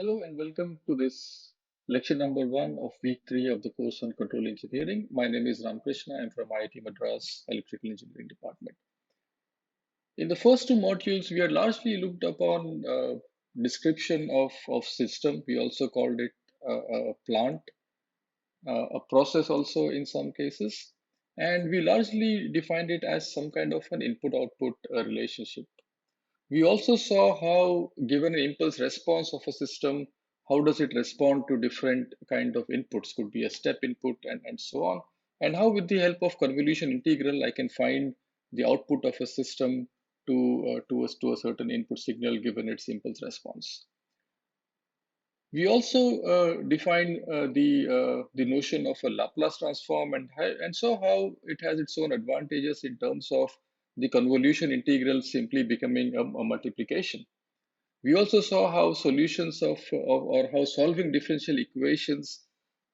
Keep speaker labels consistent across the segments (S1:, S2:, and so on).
S1: Hello and welcome to this lecture number 1 of week 3 of the course on control engineering. My name is Ramkrishna. I'm from IIT Madras Electrical Engineering Department. In the first two modules, we had largely looked upon description of system. We also called it a plant, a process also in some cases. And we largely defined it as some kind of an input-output relationship. We also saw how, given an impulse response of a system, how does it respond to different kind of inputs, could be a step input and so on, and how with the help of convolution integral, I can find the output of a system to a certain input signal given its impulse response. We also define the notion of a Laplace transform and saw how it has its own advantages in terms of the convolution integral simply becoming a multiplication. We also saw how solutions or how solving differential equations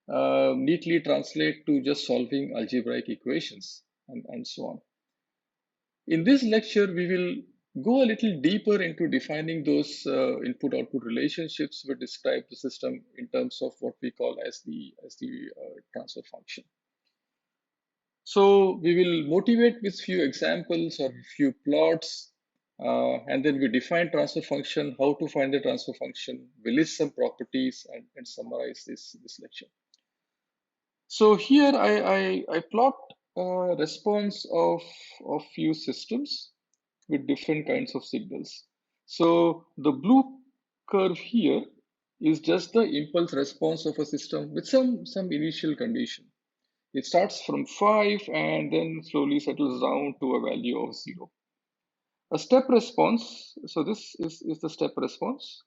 S1: neatly translate to just solving algebraic equations and so on. In this lecture, we will go a little deeper into defining those input-output relationships which describe the system in terms of what we call as the transfer function. So we will motivate with few examples or few plots, and then we define transfer function, how to find the transfer function, we list some properties and summarize this lecture. So here I plot a response of few systems with different kinds of signals. So the blue curve here is just the impulse response of a system with some initial condition. It starts from 5 and then slowly settles down to a value of 0. A step response, so this is the step response.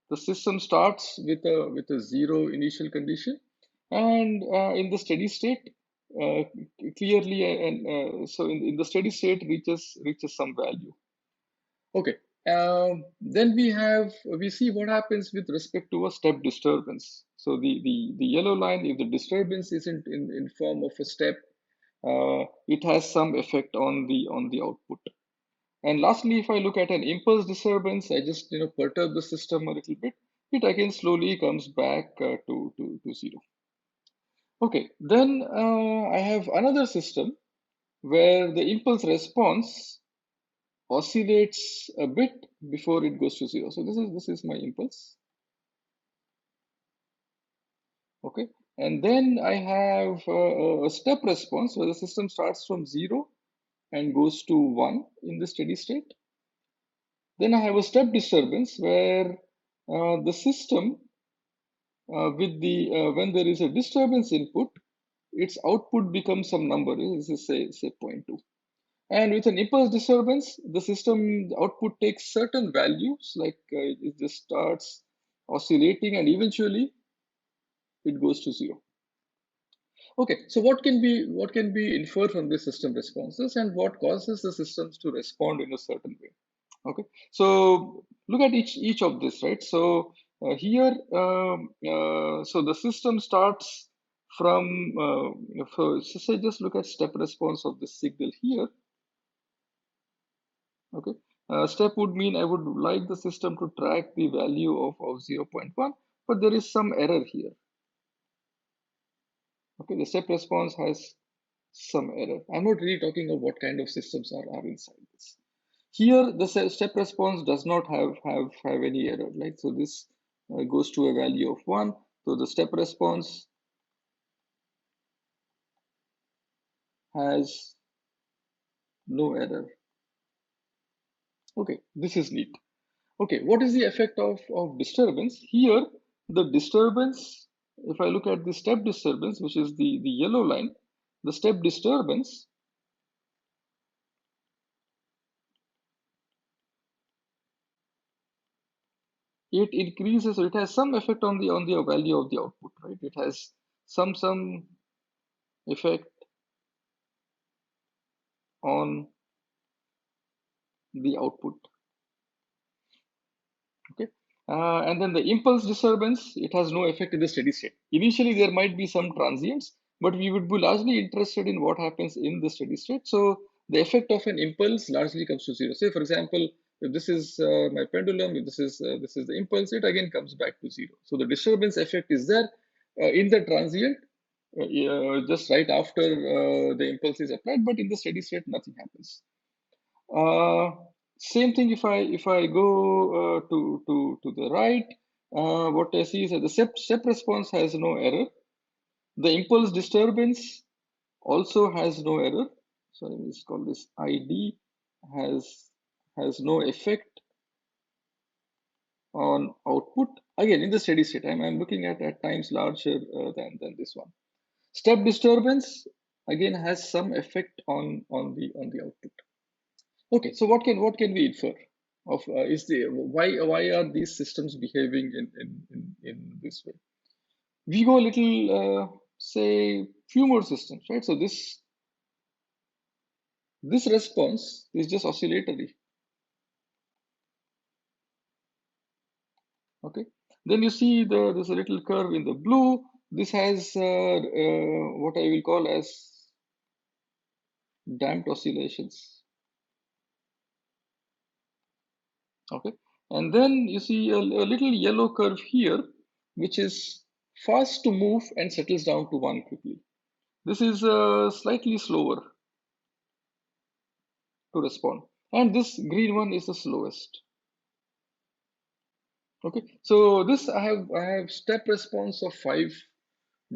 S1: The system starts with a 0 initial condition, and in the steady state, uh, clearly, so in the steady state reaches some value. Okay. Then we see what happens with respect to a step disturbance. So the yellow line, if the disturbance isn't in form of a step, it has some effect on the output. And lastly, if I look at an impulse disturbance, I just perturb the system a little bit. It again slowly comes back to 0. Okay. Then I have another system where the impulse response oscillates a bit before it goes to 0. So this is my impulse. Okay. And then I have a step response where the system starts from 0 and goes to 1 in the steady state. Then I have a step disturbance where the system when there is a disturbance input, its output becomes some number. This is say 0.2. And with an impulse disturbance, the system output takes certain values, like it just starts oscillating and eventually it goes to 0. Okay, so what can be inferred from the system responses and what causes the systems to respond in a certain way? Okay, so look at each of this, right? So here, so the system starts from, so say just look at step response of the signal here. Okay, step would mean I would like the system to track the value of 0.1, but there is some error here. Okay, the step response has some error. I'm not really talking of what kind of systems are inside this. Here, the step response does not have any error, right? So this goes to a value of 1. So the step response has no error. Okay, this is neat. Okay, what is the effect of disturbance? Here, the disturbance, if I look at the step disturbance, which is the yellow line, the step disturbance it increases, so it has some effect on the value of the output, right? It has some effect on the output. Okay, and then the impulse disturbance, it has no effect in the steady state. Initially, there might be some transients, but we would be largely interested in what happens in the steady state. So the effect of an impulse largely comes to 0. Say, for example, If this is my pendulum, if this is the impulse, it again comes back to zero. So the disturbance effect is there in the transient, just right after the impulse is applied, but in the steady state, nothing happens. Uh, Same thing if I go to the right, what I see is that the step response has no error. The impulse disturbance also has no error. So let's call this ID, has no effect on output. Again, in the steady state, I'm looking at times larger than this one. Step disturbance again has some effect on the output. Okay, so what can we infer of is the why are these systems behaving in this way? We go a little say few more systems, right? So this response is just oscillatory. Okay, then you see there's a little curve in the blue. This has what I will call as damped oscillations. Okay, and then you see a little yellow curve here, which is fast to move and settles down to one quickly. This is slightly slower to respond, and this green one is the slowest. Okay, so this I have step response of 5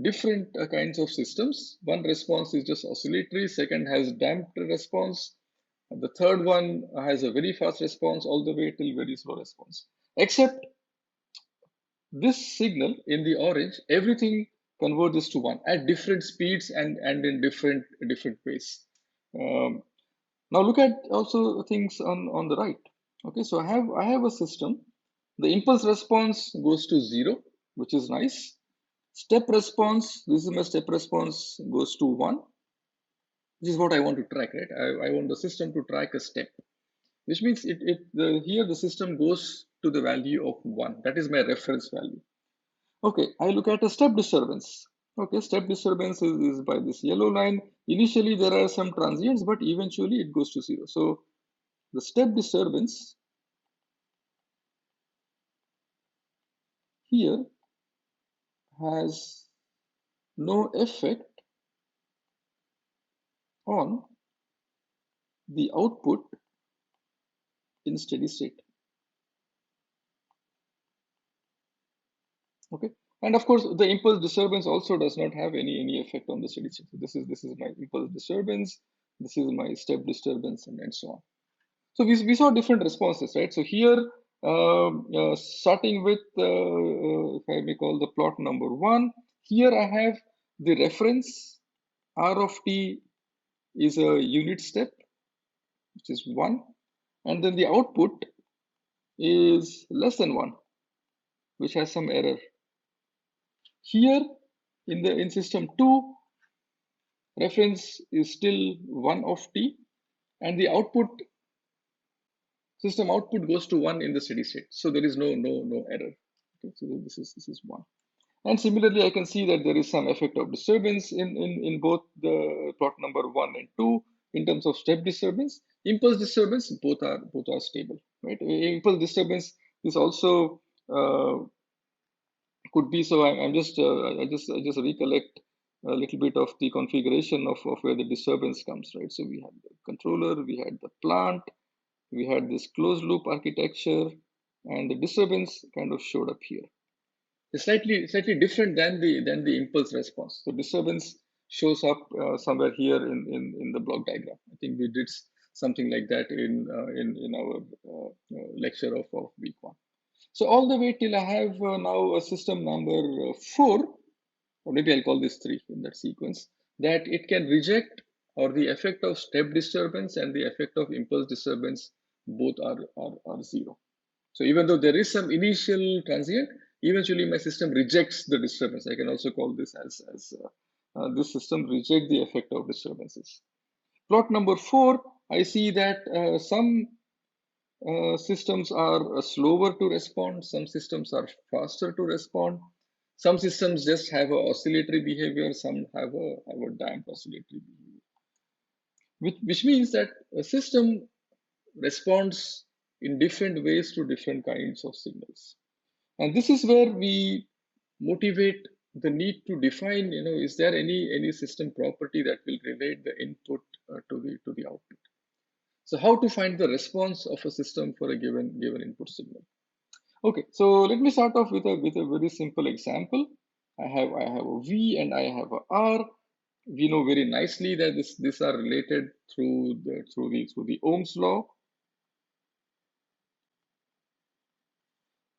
S1: different kinds of systems. One response is just oscillatory, second has damped response, and the third one has a very fast response all the way till very slow response. Except this signal in the orange, everything converges to one at different speeds and in different ways. Um, Now look at also things on the right. Okay, so I have a system. The impulse response goes to zero, which is nice. Step response, this is my step response, goes to one. This is what I want to track, right? I want the system to track a step, which means here the system goes to the value of one. That is my reference value. Okay, I look at a step disturbance. Okay, step disturbance is by this yellow line. Initially, there are some transients, but eventually it goes to zero. So the step disturbance here has no effect on the output in steady state. Okay, and of course the impulse disturbance also does not have any effect on the steady state. So this is my impulse disturbance, this is my step disturbance, and so on. So we saw different responses, right? So here, starting with, if I may call the plot number one, here I have the reference R of t is a unit step, which is one, and then the output is less than one, which has some error. Here in system two, reference is still one of t, and the system output goes to one in the steady state. So there is no error. Okay, so this is one. And similarly, I can see that there is some effect of disturbance in both the plot number one and two in terms of step disturbance. Impulse disturbance, both are stable, right? Impulse disturbance is also could be, so I'm just I just recollect a little bit of the configuration of where the disturbance comes, right? So we had the controller, we had the plant, we had this closed loop architecture, and the disturbance kind of showed up here. It's slightly different than the impulse response. So disturbance shows up somewhere here in the block diagram. I think we did something like that in our lecture of week one. So all the way till I have now a system number 4, or maybe I'll call this 3 in that sequence, that it can reject, or the effect of step disturbance and the effect of impulse disturbance both are 0. So even though there is some initial transient, eventually my system rejects the disturbance. I can also call this as this system reject the effect of disturbances. Plot number 4, I see that some systems are slower to respond, some systems are faster to respond, some systems just have a oscillatory behavior, some have a damped oscillatory behavior, which means that a system responds in different ways to different kinds of signals. And this is where we motivate the need to define, is there any system property that will relate the input to the output. So how to find the response of a system for a given input signal. Okay, so let me start off with a very simple example. I have a V and I have a R. We know very nicely that these are related through the Ohm's law.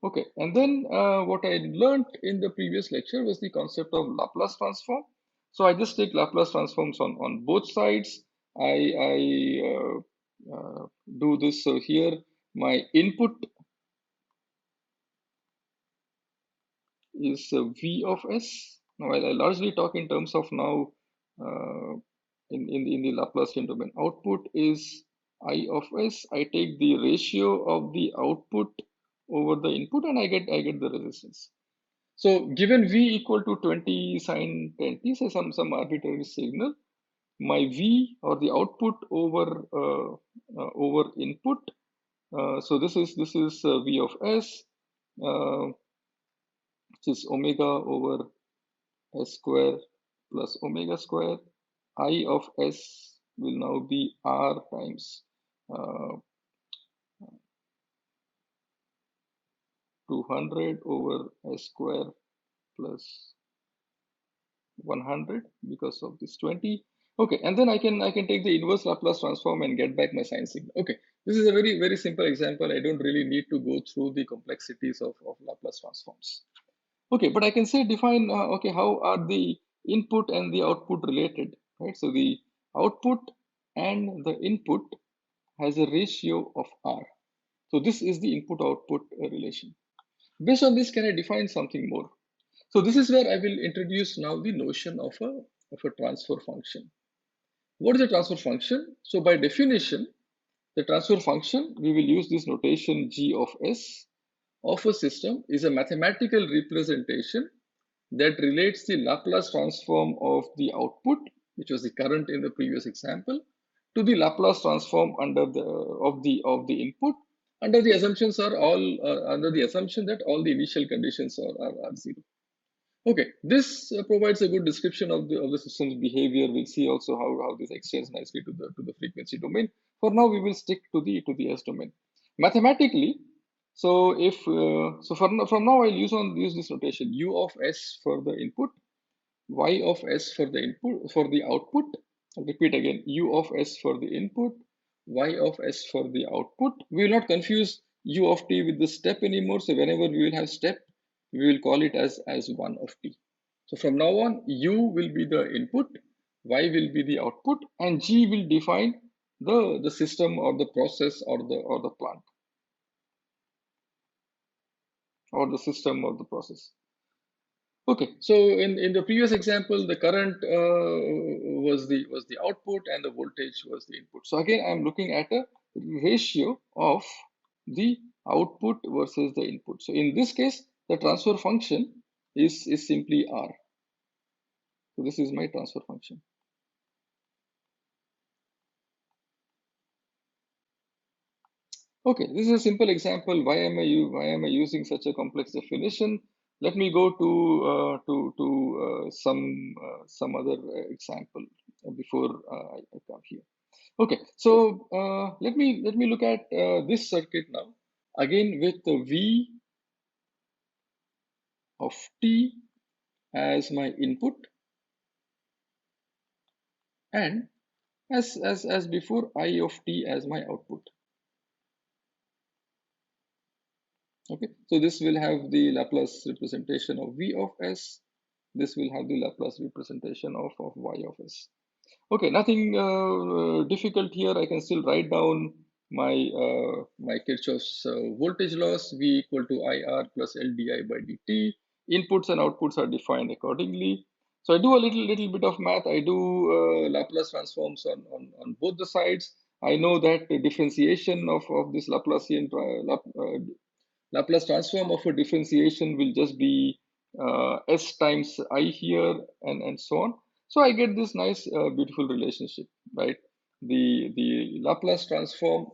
S1: Okay, and then what I learned in the previous lecture was the concept of Laplace transform. So I just take Laplace transforms on both sides. I do this. So here my input is V of S. Now I largely talk in terms of now uh, in the Laplacian domain. Output is I of S. I take the ratio of the output over the input and I get the resistance. So given V equal to 20 sine 10t, say some arbitrary signal, my V or the output over input. So this is V of S, which is omega over S square plus omega square. I of S will now be R times 200 over S square plus 100 because of this 20. Okay, and then I can take the inverse Laplace transform and get back my sine signal. Okay, this is a very simple example. I don't really need to go through the complexities of Laplace transforms. Okay, but I can say define okay, how are the input and the output related, right? So the output and the input has a ratio of R. So this is the input output relation. Based on this, can I define something more? So this is where I will introduce now the notion of a transfer function. What is a transfer function? So by definition, the transfer function, we will use this notation G of S of a system is a mathematical representation that relates the Laplace transform of the output, which was the current in the previous example, to the Laplace transform of the input under the assumptions are all under the assumption that all the initial conditions are zero. Okay, this provides a good description of the system's behavior. We'll see also how this extends nicely to the frequency domain. For now, we will stick to the S domain. Mathematically, so if from now I'll use this notation U of S for the input, Y of S for the input for the output. I'll repeat again, U of S for the input, Y of S for the output. We will not confuse U of t with the step anymore. So whenever we will have step, we will call it as 1 of t. So from now on, U will be the input, Y will be the output, and G will define the system or the process or the plant or the system or the process. Okay, so in the previous example, the current was the output and the voltage was the input. So again, I'm looking at a ratio of the output versus the input. So in this case, the transfer function is simply R. So this is my transfer function. Okay, this is a simple example. Why am I using such a complex definition? Let me go to some other example before I come here. Okay, so let me look at this circuit now again with the V of t as my input and as before I of t as my output. Okay, so this will have the Laplace representation of V of S. This will have the Laplace representation of Y of S. Okay, nothing difficult here. I can still write down my Kirchhoff's voltage laws, V equal to IR plus LdI by dt. Inputs and outputs are defined accordingly. So I do a little bit of math. I do Laplace transforms on both the sides. I know that the differentiation of this Laplace transform of a differentiation will just be S times I here and so on. So I get this nice beautiful relationship, right? The Laplace transform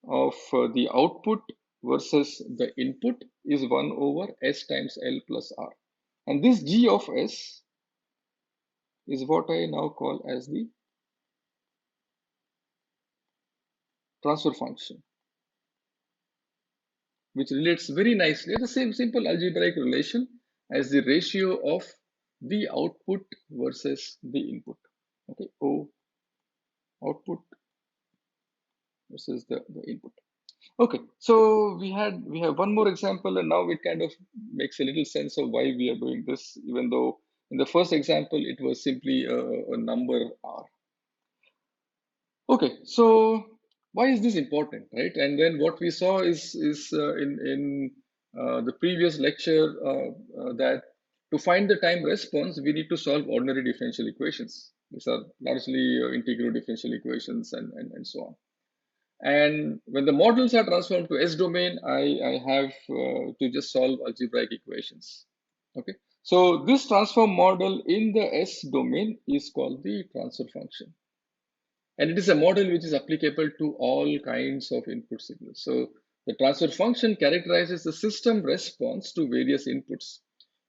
S1: of the output versus the input is 1 over S times L plus R. And this G of S is what I now call as the transfer function, which relates very nicely, the same simple algebraic relation as the ratio of the output versus the input. Okay, O output versus the input. Okay, so we have one more example, and now it kind of makes a little sense of why we are doing this, even though in the first example it was simply a number R. Okay, so why is this important, right? And then what we saw is in the previous lecture that to find the time response, we need to solve ordinary differential equations. These are largely integral differential equations and so on. And when the models are transformed to S domain, I have to just solve algebraic equations. Okay, so this transform model in the S domain is called the transfer function. And it is a model which is applicable to all kinds of input signals. So the transfer function characterizes the system response to various inputs.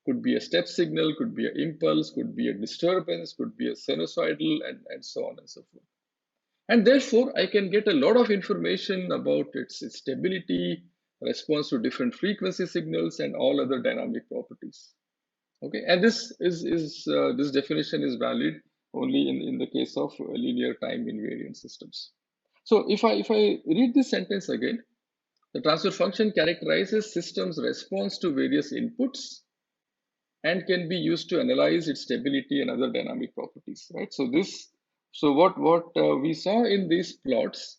S1: Could be a step signal, could be an impulse, could be a disturbance, could be a sinusoidal, and so on and so forth. And therefore, I can get a lot of information about its stability, response to different frequency signals, and all other dynamic properties. Okay, and this definition is valid only in the case of linear time invariant systems. So if I read this sentence again, the transfer function characterizes systems response to various inputs and can be used to analyze its stability and other dynamic properties, right? So what we saw in these plots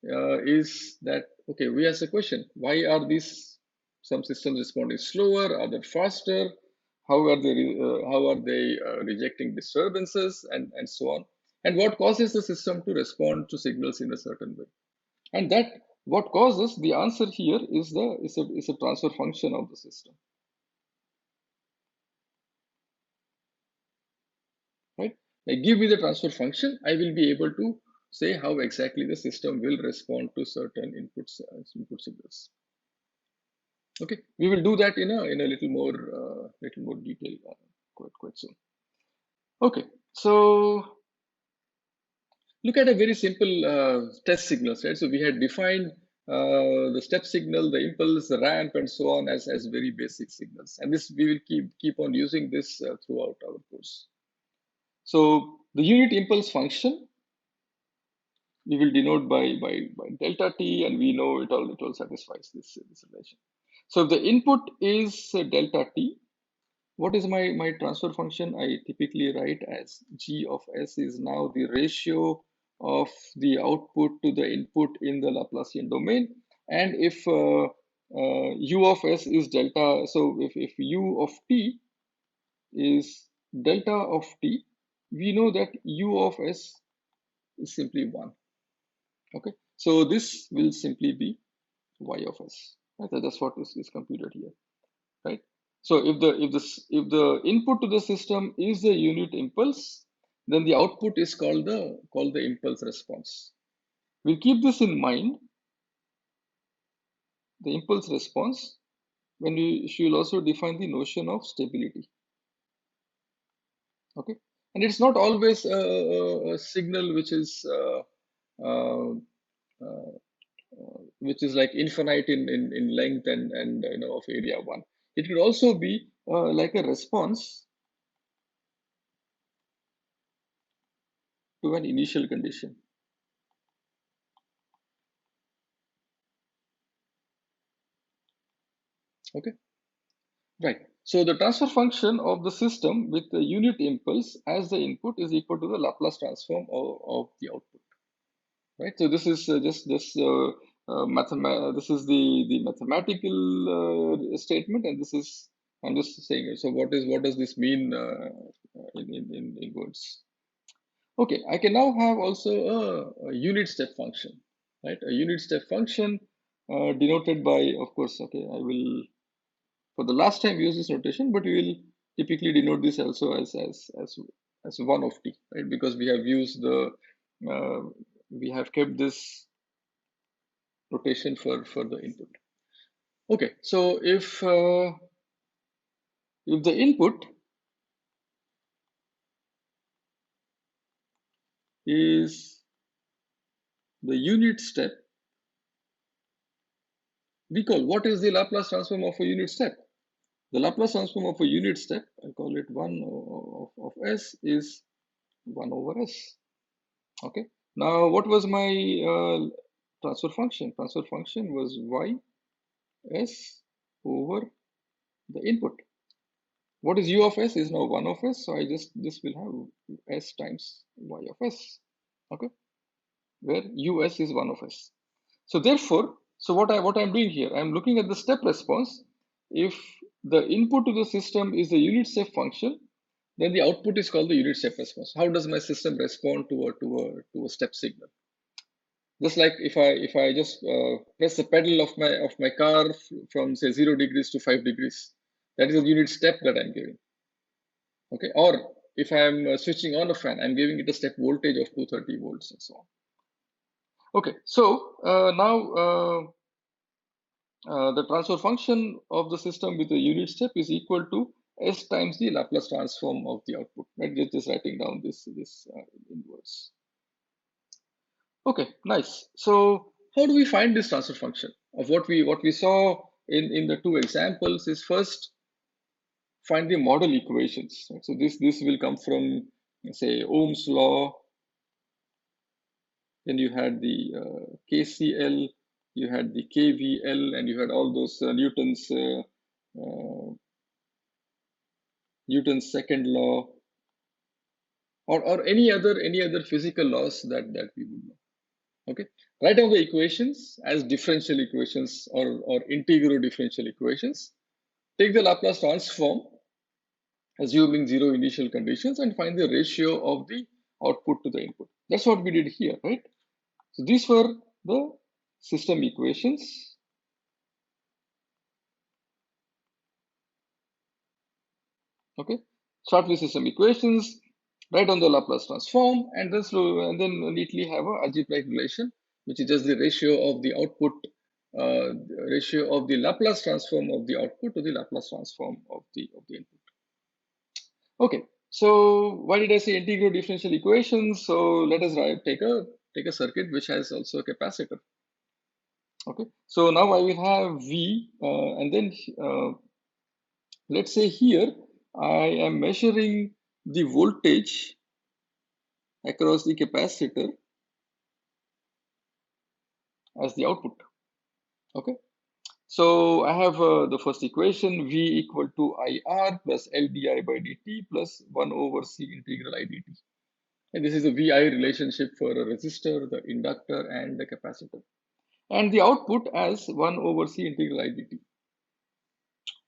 S1: is that, okay, we ask the question, why are these some systems responding slower, other faster? How are they rejecting disturbances and so on? And what causes the system to respond to signals in a certain way? And that what causes the answer here is a transfer function of the system, right? Like give me the transfer function, I will be able to say how exactly the system will respond to certain input signals. Okay, we will do that in a little more detail quite soon. Okay, so look at a very simple test signals, right? So we had defined the step signal, the impulse, the ramp, and so on as very basic signals, and this we will keep on using this throughout our course. So the unit impulse function we will denote by delta t, and we know it all satisfies this relation. So if the input is delta t, what is my transfer function? I typically write as G of S is now the ratio of the output to the input in the Laplacian domain. And if U of S is delta, so if U of t is delta of t, we know that U of S is simply 1. Okay, so this will simply be Y of S. Right? So that's what is computed here, right? So if the input to the system is the unit impulse, then the output is called the impulse response. We'll keep this in mind, the impulse response, when we should also define the notion of stability. Okay, and it's not always a signal uh, uh, which is like infinite in length and of area 1. It could also be like a response to an initial condition. Okay, right. So the transfer function of the system with the unit impulse as the input is equal to the Laplace transform of the output. Right. So this is just this this is the mathematical statement, and this is I'm just saying it. So what does this mean in words? Okay, I can now have also a unit step function, right? A unit step function denoted by, of course, okay, I will for the last time use this notation, but we will typically denote this also as 1 of t, right? Because we have used the we have kept this rotation for the input. Okay, so if the input is the unit step, recall what is the Laplace transform of a unit step? The Laplace transform of a unit step, I call it 1 of s, is 1 over s. Okay. Now, what was my transfer function? Transfer function was y s over the input. What is u of s is now 1 of s, so I just, this will have s times y of s. Okay, where us is 1 of s. So therefore, so what I'm doing here, I'm looking at the step response. If the input to the system is the unit step function, then the output is called the unit step response. How does my system respond to a step signal? Just like if I just press the pedal of my car from say 0 degrees to 5 degrees, that is a unit step that I'm giving. Okay, or if I'm switching on a fan, I'm giving it a step voltage of 230 volts and so on. Okay, so now the transfer function of the system with the unit step is equal to s times the Laplace transform of the output. Right, just writing down this in words. Okay, nice. So how do we find this transfer function? Of what we saw in the two examples is first find the model equations. Right? So this will come from say Ohm's law. Then you had the KCL, you had the KVL, and you had all those Newton's second law, or any other physical laws that we would know. Okay, write down the equations as differential equations or integral differential equations. Take the Laplace transform, assuming zero initial conditions, and find the ratio of the output to the input. That's what we did here, right? So these were the system equations. Okay, start with system equations, write down the Laplace transform, and then neatly have a algebraic relation, which is just the ratio of the output, ratio of the Laplace transform of the output to the Laplace transform of the input. Okay, so why did I say integral differential equations? So let us take a circuit which has also a capacitor. Okay, so now I will have V, and then let's say here I am measuring the voltage across the capacitor as the output. Okay, so I have the first equation, V equal to IR plus LdI by dt plus 1 over C integral I dt. And this is a VI relationship for a resistor, the inductor, and the capacitor. And the output as 1 over C integral I dt.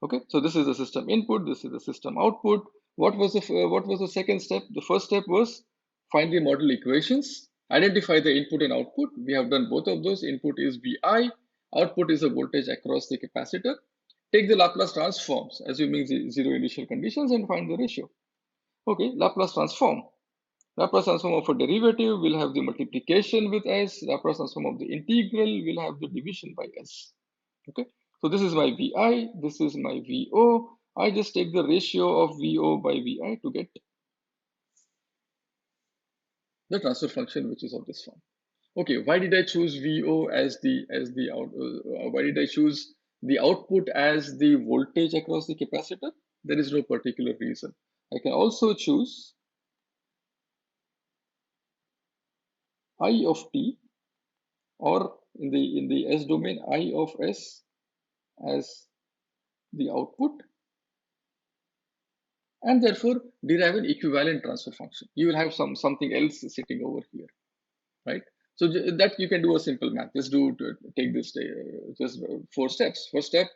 S1: Okay, so this is the system input, this is the system output. What was the second step? The first step was find the model equations, identify the input and output. We have done both of those. Input is VI, output is the voltage across the capacitor. Take the Laplace transforms, assuming zero initial conditions, and find the ratio. Okay, Laplace transform. Laplace transform of a derivative will have the multiplication with s. Laplace transform of the integral will have the division by s. Okay, so this is my VI, this is my VO. I just take the ratio of VO by VI to get the transfer function, which is of this form. Okay, why did I choose VO as the out? Why did I choose the output as the voltage across the capacitor? There is no particular reason. I can also choose I of t, or in the S domain, I of s as the output, and therefore derive an equivalent transfer function. You will have something else sitting over here, right? So that you can do a simple math. Just take this just 4 steps. First step,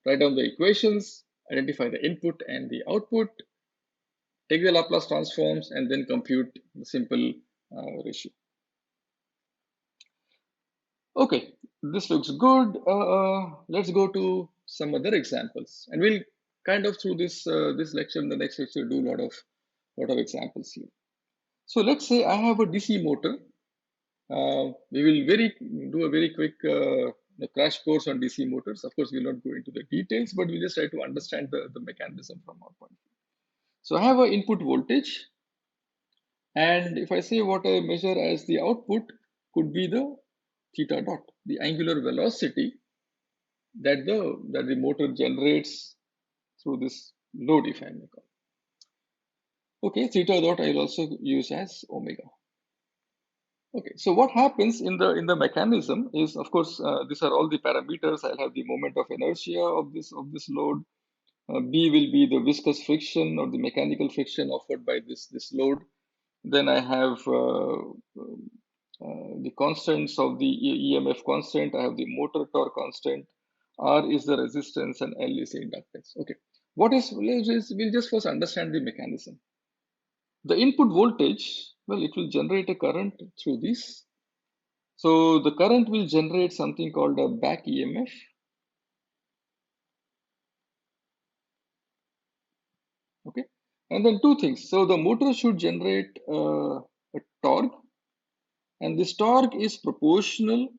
S1: write down the equations, identify the input and the output, take the Laplace transforms, and then compute the simple ratio. Okay, this looks good. Let's go to some other examples, and we'll kind of through this lecture and the next lecture do a lot of examples here. So let's say I have a DC motor We will do a very quick crash course on DC motors. Of course, we will not go into the details, but we just try to understand the mechanism from our point of view. So I have an input voltage, and if I say what I measure as the output could be the theta dot, the angular velocity that the motor generates through this load, if I may call. Okay, theta dot I'll also use as omega. Okay, so what happens in the mechanism is, of course, these are all the parameters. I'll have the moment of inertia of this load. B will be the viscous friction or the mechanical friction offered by this load. Then I have the constants of the EMF constant. I have the motor torque constant. R is the resistance and L is the inductance. Okay, we'll just first understand the mechanism. The input voltage, well, it will generate a current through this. So the current will generate something called a back EMF. Okay, and then two things. So the motor should generate a torque, and this torque is proportional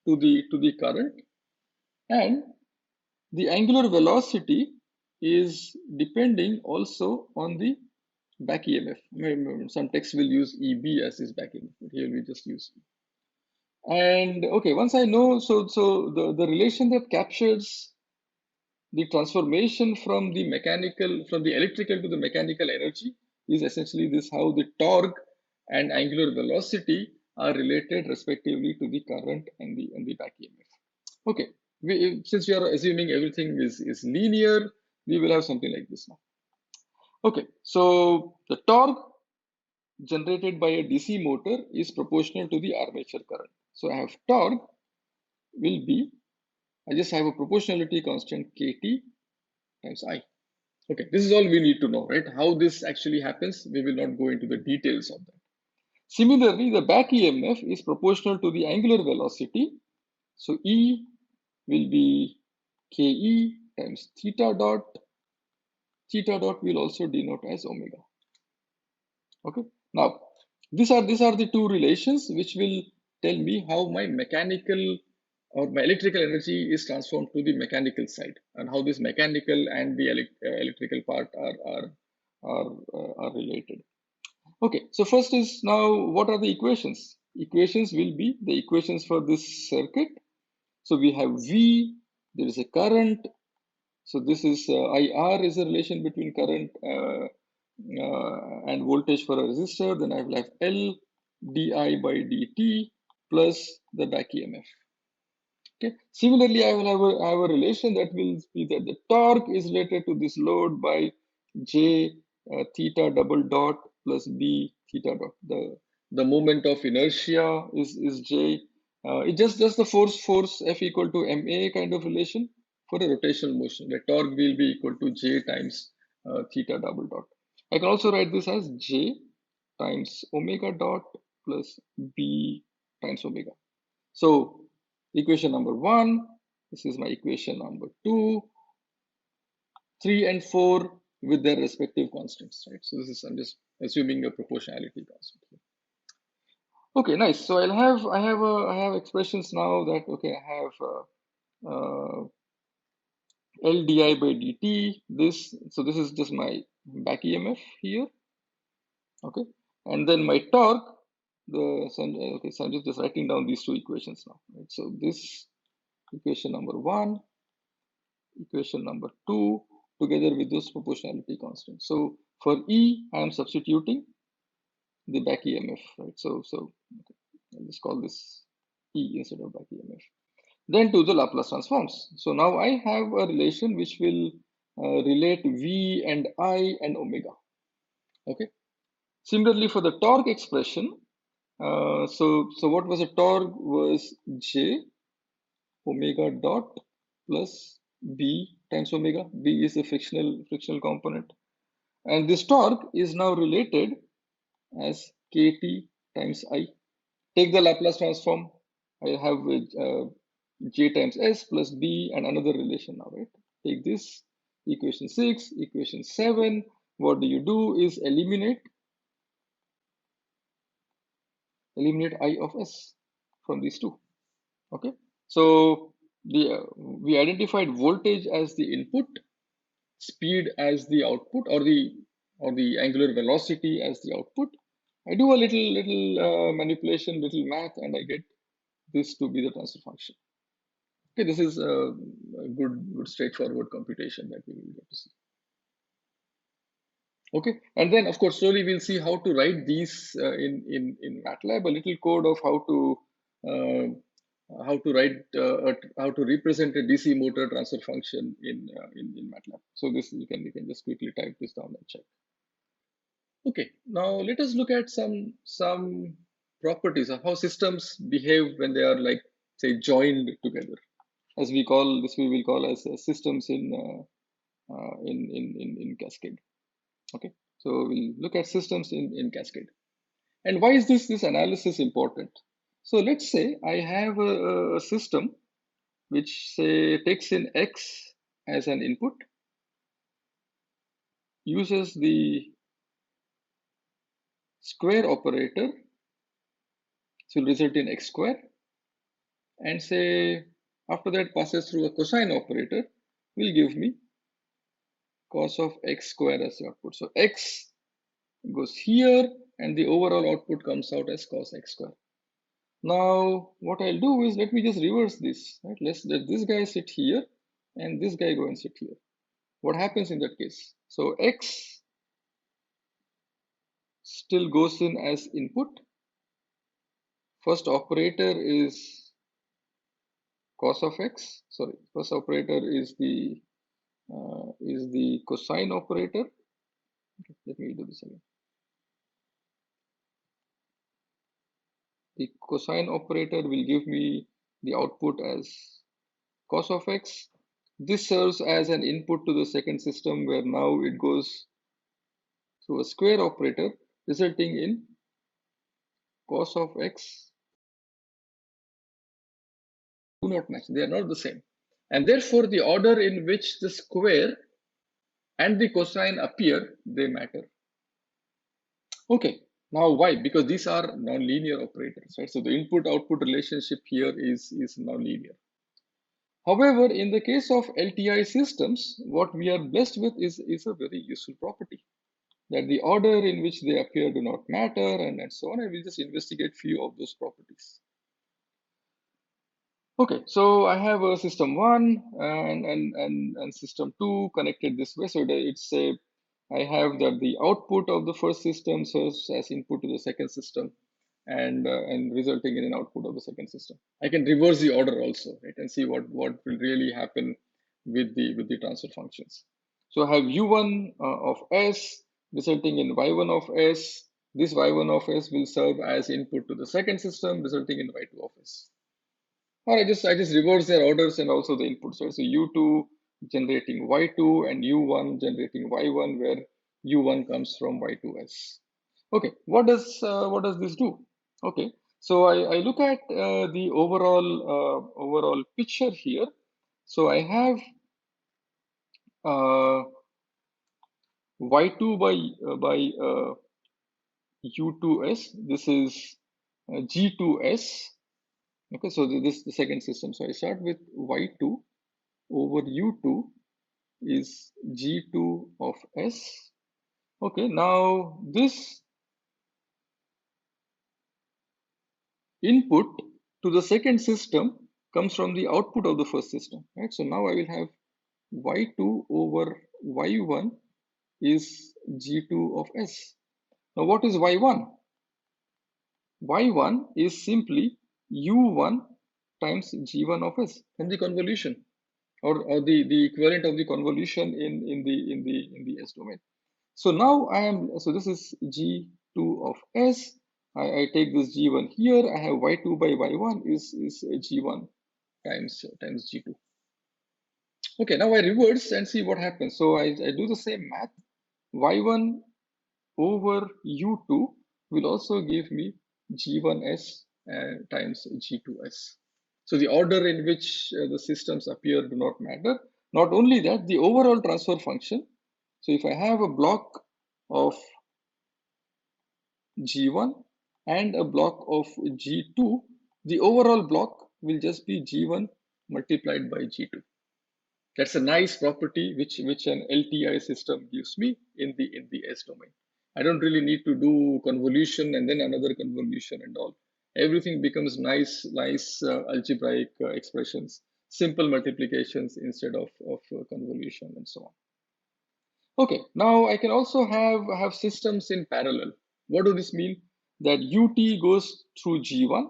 S1: to the current, and the angular velocity is depending also on the back EMF. Some text will use EB as this back EMF, but here we just use E. And okay, once I know, so the relation that captures the transformation from the electrical to the mechanical energy is essentially this: how the torque and angular velocity are related respectively to the current and the back EMF. Okay, since we are assuming everything is linear, we will have something like this now. Okay, so the torque generated by a DC motor is proportional to the armature current. So I have torque will be, I just have a proportionality constant KT times I. Okay, this is all we need to know, right? How this actually happens, we will not go into the details of that. Similarly, the back EMF is proportional to the angular velocity. So E will be KE times theta dot. Theta dot will also denote as omega. Okay, now these are the two relations which will tell me how my mechanical or my electrical energy is transformed to the mechanical side, and how this mechanical and the electrical part are related. Okay, so first is, now what are the equations? Equations will be the equations for this circuit. So we have V, there is a current. So this is IR is a relation between current and voltage for a resistor. Then I will have L di by dt plus the back EMF. Okay. Similarly, I will have a relation that will be that the torque is related to this load by J theta double dot plus B theta dot. The moment of inertia is J. It's just the force F equal to ma kind of relation for a rotational motion. The torque will be equal to J times theta double dot. I can also write this as J times omega dot plus B times omega. So equation number 1, this is my equation number 2, 3 and 4 with their respective constants, right? So this is, I'm just assuming a proportionality constant here. Okay, nice. So I have expressions now that, okay, I have L di by dt, so this is just my back EMF here, okay? And then my torque, so I'm just writing down these two equations now, right? So this equation number 1, equation number 2, together with those proportionality constants. So for E, I am substituting the back EMF, right? So okay, I'll just call this E instead of back EMF. Then to the Laplace transforms. So now I have a relation which will relate V and I and omega. Okay. Similarly, for the torque expression, so what was the torque was J omega dot plus B times omega. B is the frictional component, and this torque is now related as KT times I. Take the Laplace transform. I have J times S plus B and another relation now, right? Take this equation 6, equation 7. What do? Is eliminate eliminate I of S from these two. Okay, so we identified voltage as the input, speed as the output, or the angular velocity as the output. I do a little manipulation, little math, and I get this to be the transfer function. Okay, this is a good straightforward computation that we will get to see. Okay, and then of course slowly we'll see how to write these in MATLAB, a little code of how to represent a DC motor transfer function in MATLAB. So this you can just quickly type this down and check. Okay, now let us look at some properties of how systems behave when they are, like, say, joined together, as we call this. We will call as systems in Cascade. Okay, so we'll look at systems in Cascade. And why is this analysis important? So let's say I have a system which, say, takes in X as an input, uses the square operator, so will result in X square, and say after that passes through a cosine operator, will give me cos of X square as the output. So X goes here and the overall output comes out as cos X square. Now what I'll do is, let me just reverse this, right? Let this guy sit here and this guy go and sit here. What happens in that case? So X still goes in as input. First operator is cos of X. Sorry, first operator is the cosine operator. Okay, let me do this again. The cosine operator will give me the output as cos of X. This serves as an input to the second system, where now it goes through a square operator, resulting in cos of X. Do not match, they are not the same. And therefore, the order in which the square and the cosine appear, they matter. Okay, now why? Because these are nonlinear operators, right? So the input-output relationship here is nonlinear. However, in the case of LTI systems, what we are blessed with is a very useful property, that the order in which they appear do not matter, and so on. I will just investigate few of those properties. Okay, so I have a system 1 and system 2 connected this way. So that it's a, I have that the output of the first system serves as input to the second system, and resulting in an output of the second system. I can reverse the order also, right, and see what will really happen with the transfer functions. So I have U1 of S resulting in Y1 of S. This Y1 of S will serve as input to the second system, resulting in Y2 of S. Or I just reverse their orders and also the inputs, right? So U2 generating Y2 and U1 generating Y1, where U1 comes from Y2S. Okay, what does this do? Okay, so I look at the overall picture here. So I have Y2 by U2S. This is G2S. Okay, so this is the second system. So I start with Y2 over U2 is G2 of S. Okay, now this input to the second system comes from the output of the first system, right? So now I will have Y2 over Y1 is G2 of S. Now what is Y1? Y1 is simply U1 times G1 of S, and the convolution, or the equivalent of the convolution in the S domain. So now so this is G2 of S. I take this G1 here. I have Y2 by Y1 is G1 times G2. Okay, now I reverse and see what happens. So I do the same math. Y1 over U2 will also give me G1S times G2S. So the order in which the systems appear do not matter. Not only that, the overall transfer function. So if I have a block of G1 and a block of G2, the overall block will just be G1 multiplied by G2. That's a nice property which an LTI system gives me in the S domain. I don't really need to do convolution and then another convolution and all. Everything becomes nice algebraic expressions, simple multiplications instead of convolution and so on. Okay, now I can also have systems in parallel. What does this mean? That UT goes through G1.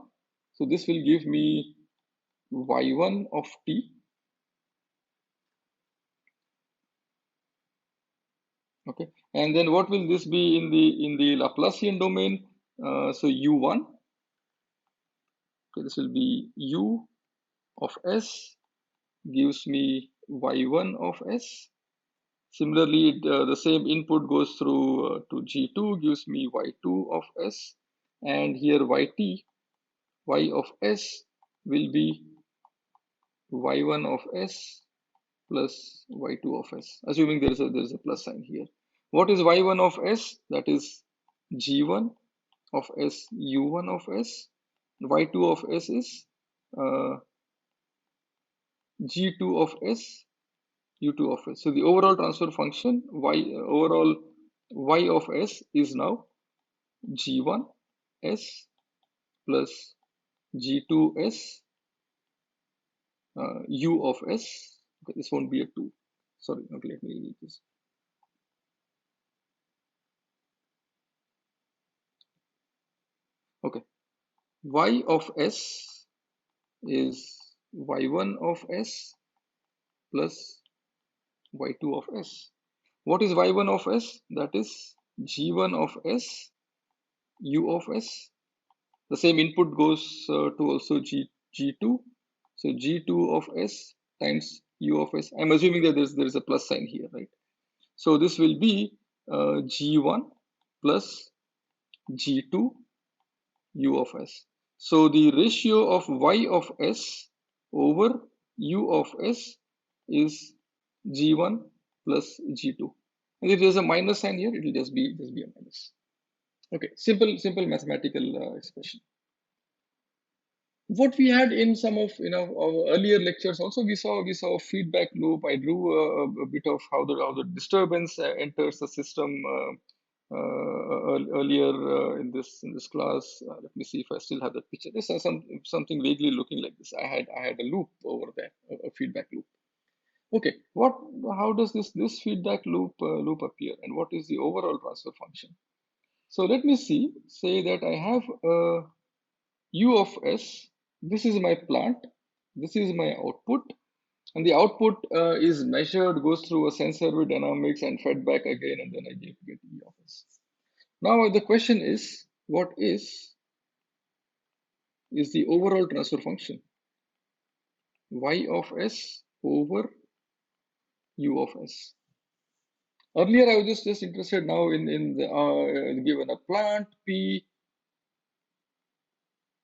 S1: So this will give me Y1 of T. Okay, and then what will this be in the Laplacian domain? So U1. Okay, this will be U of S gives me Y1 of S. Similarly, the same input goes through to G2, gives me Y2 of S, and here YT, Y of S will be Y1 of S plus Y2 of S, assuming there is a plus sign here. What is Y1 of S? That is G1 of S, U1 of S. Y2 of S is uh, G2 of S, U2 of S. So the overall transfer function overall Y of S is now G1 S plus G2 S U of S. Okay, this won't be a 2. Sorry, okay, let me read this. Okay, Y of S is Y1 of S plus Y2 of S. What is Y1 of S? That is G1 of S, U of S. The same input goes to also G2. So G2 of S times U of S. I'm assuming that there is a plus sign here, right? So this will be G1 plus G2 U of S. So the ratio of Y of S over U of S is G1 plus G2. And if there's a minus sign here, it will just be a minus. Okay, simple mathematical expression. What we had in some of our earlier lectures also, we saw a feedback loop. I drew a bit of how the disturbance enters the system earlier in this class. Let me see if I still have that picture. This is something vaguely looking like this. I had a loop over there, a feedback loop. Okay, how does this feedback loop appear, and what is the overall transfer function? So let me say that I have a U of S. This is my plant. This is my output. And the output is measured, goes through a sensor with dynamics and fed back again, and then I get E of S. Now the question is, what is the overall transfer function? Y of S over U of S. Earlier, I was just interested now in the given a plant P,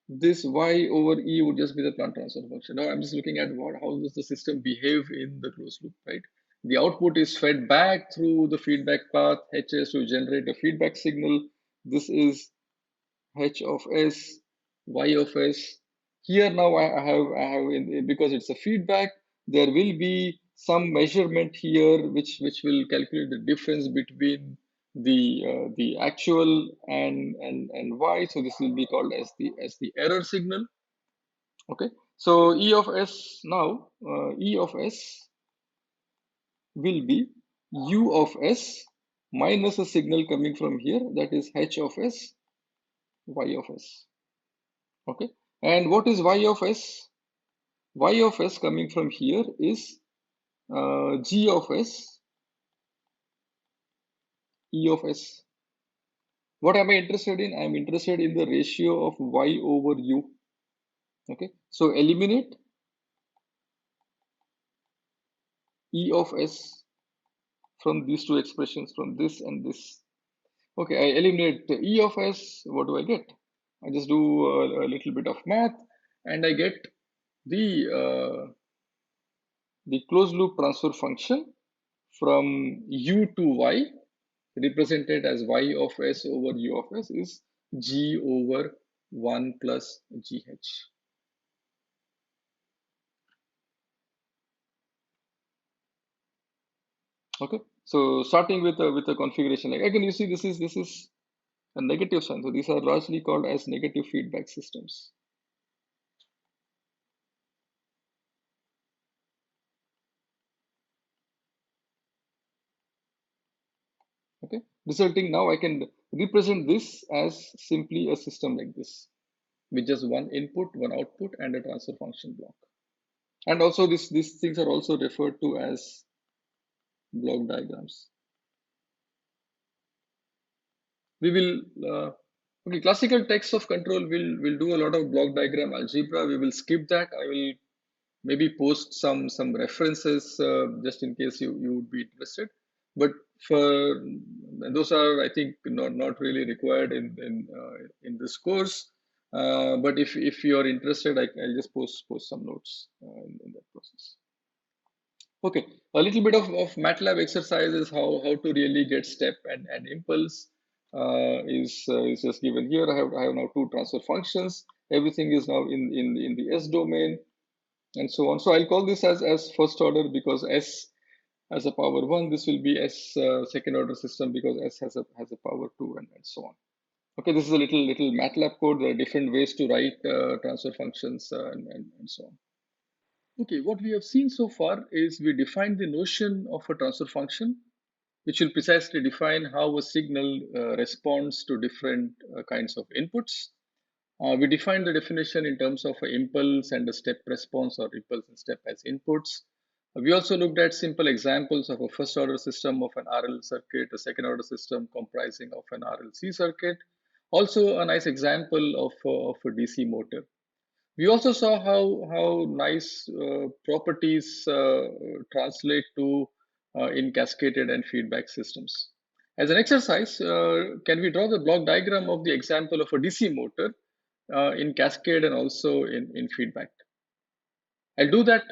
S1: this Y over E would just be the plant transfer function. Now I'm just looking at how does the system behave in the closed loop, right? The output is fed back through the feedback path Hs to generate a feedback signal. This is H of S, Y of S. Here now I have because it's a feedback, there will be some measurement here which will calculate the difference between the actual and Y. So this will be called as the error signal. Okay. So E of S now E of S will be U of S minus a signal coming from here, that is H of S, Y of S. Okay, and what is Y of S? Y of S coming from here is G of S, E of S. What am I interested in? I'm interested in the ratio of Y over U. Okay, so eliminate E of S from these two expressions, from this and this. Okay, I eliminate E of S. What do I get? I just do a little bit of math, and I get the closed loop transfer function from U to Y, represented as Y of S over U of S, is G over 1 plus GH. Okay, so starting with a configuration, like again, you see this is a negative sign. So these are largely called as negative feedback systems. Okay, resulting now I can represent this as simply a system like this with just one input, one output, and a transfer function block. And also these things are also referred to as block diagrams. We will okay, classical text of control will do a lot of block diagram algebra. We will skip that. I will maybe post some references just in case you would be interested. But for those are, I think, not really required in this course. But if you are interested, I'll just post some notes in that process. Okay, a little bit of MATLAB exercises, how to really get step and impulse is just given here. I have now two transfer functions. Everything is now in the S domain and so on. So I'll call this as first order because S has a power 1. This will be S second order system because S has a power 2 and so on. Okay, this is a little MATLAB code. There are different ways to write transfer functions and so on. Okay, what we have seen so far is we defined the notion of a transfer function, which will precisely define how a signal responds to different kinds of inputs. We defined the definition in terms of an impulse and a step response or impulse and step as inputs. We also looked at simple examples of a first order system of an RL circuit, a second order system comprising of an RLC circuit. Also, a nice example of a DC motor. We also saw how nice properties translate to in cascaded and feedback systems. As an exercise, can we draw the block diagram of the example of a DC motor in cascade and also in feedback? I'll do that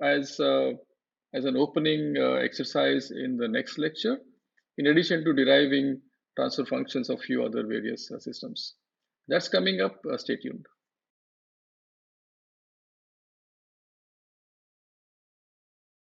S1: as an opening exercise in the next lecture, in addition to deriving transfer functions of few other various systems. That's coming up. Stay tuned.